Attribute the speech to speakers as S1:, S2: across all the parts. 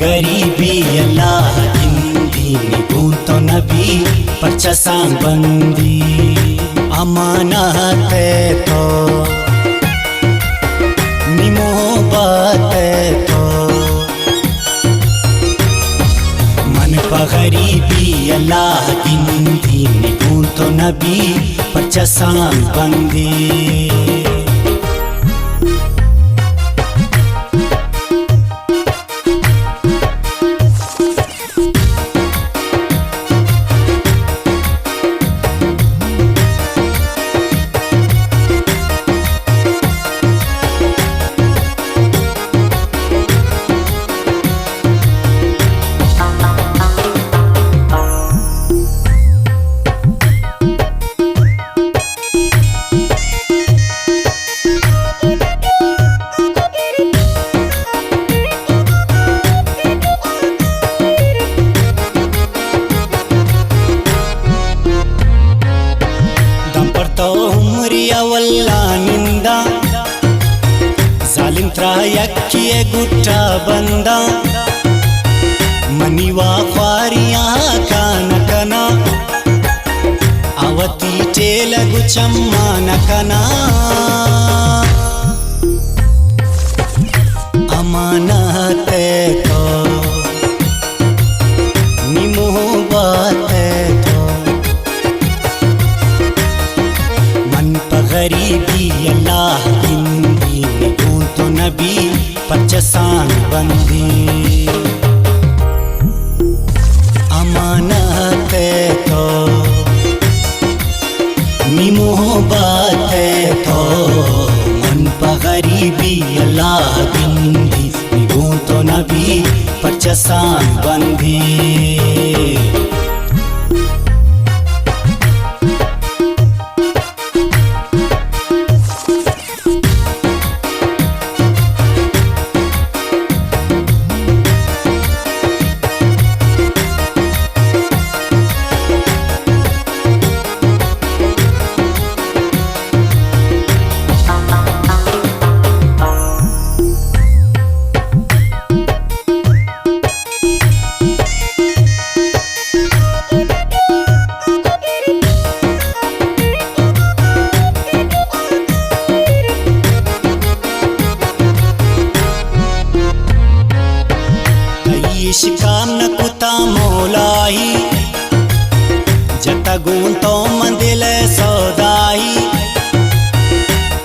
S1: गरीबी अल्लाह हिंदी निगूं तो नबी परचसां बंदी अमानत तो निमोहबत तो मन पा गरीबी अल्लाह हिंदी निगूं तो नबी परचसां बंदी वल्ला निंदा जालिम त्रायक्किए गुट्टा बंदा मनीवा ख्वारियां कान कना आवती टेलगु चम्मा नकना अमानत तो निमोहबत गरीबी अल्लाह हिंदी निगूं तो नबी परचसां बंदी अमानत तो निमोहबत तो मन पा गरीबी अल्लाह हिंदी निगूं तो नबी परचसां बंदी शिकाम न कुता मोलाई जतगूं तो मंदिल सौदाई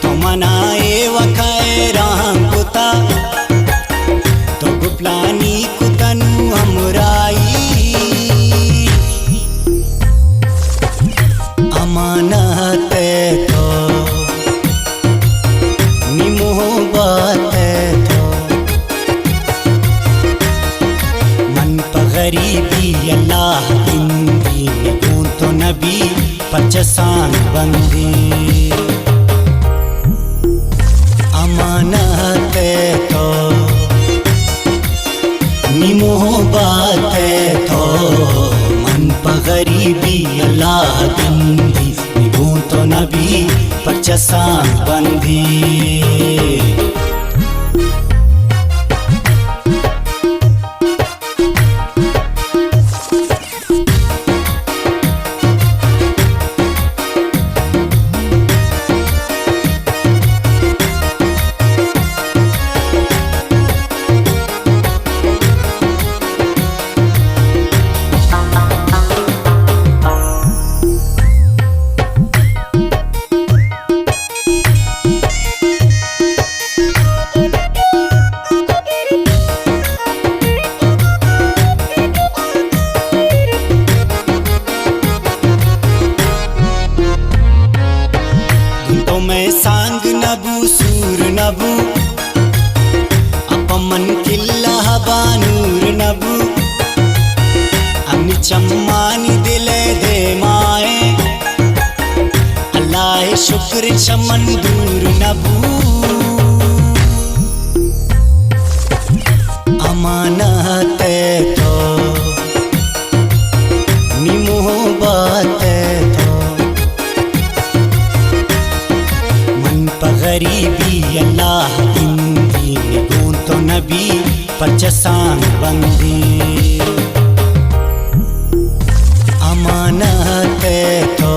S1: तो मनाए वखाए राम कुता तो गुपलानी कुतनु हमराई अमानत तो निमोहबत गरीबी अल्लाह हिंदी निगूं तो नबी परचसां बंदी अमानत तो निमोहबत तो मन पा गरीबी अल्लाह हिंदी निगूं तो नबी परचसां बंदी मैं सांग नबू सूर नबू अपमन किल्ला बानूर नबू अम्नी चम्मानी दिले दे माए अल्लाह शुक्र चमन दूर नबू अमानत तो निमोहबत गरीबी अल्लाह हिंदी निगूं तो नबी परचसान बंदी अमानत तो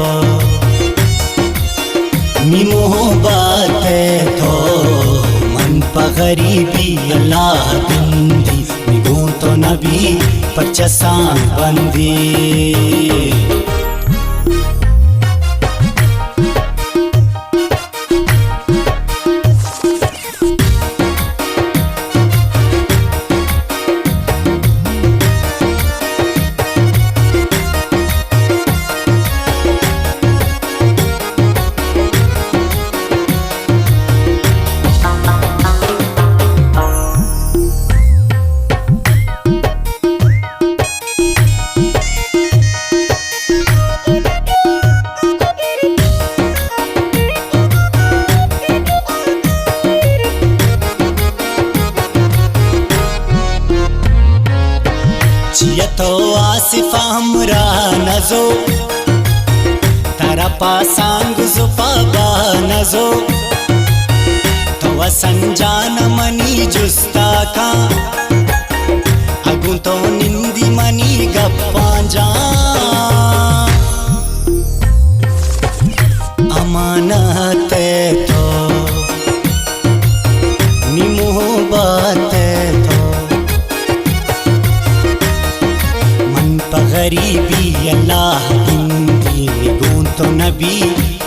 S1: मोहब्बत तो मन पगरीबी अल्लाह बिंदी निगों तो नबी परचसान बंदी तो आसिफा हमरा नजो तारा पासांग जुपा नजो तो असंजान मनी जुस्ता का अगु तो निंदी मनी गप्पा जा अमानत तो मोहब्बत गरीबी अल्लाह हिंदी निगों तो नबी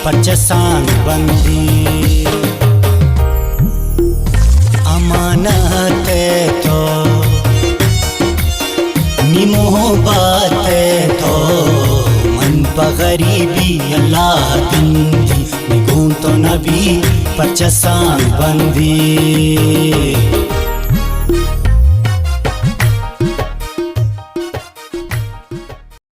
S1: परचसान बंदी अमानत तो मोहब्बत तो मन पगरीबी अल्लाह हिंदी निगों तो नबी परचसान बंदी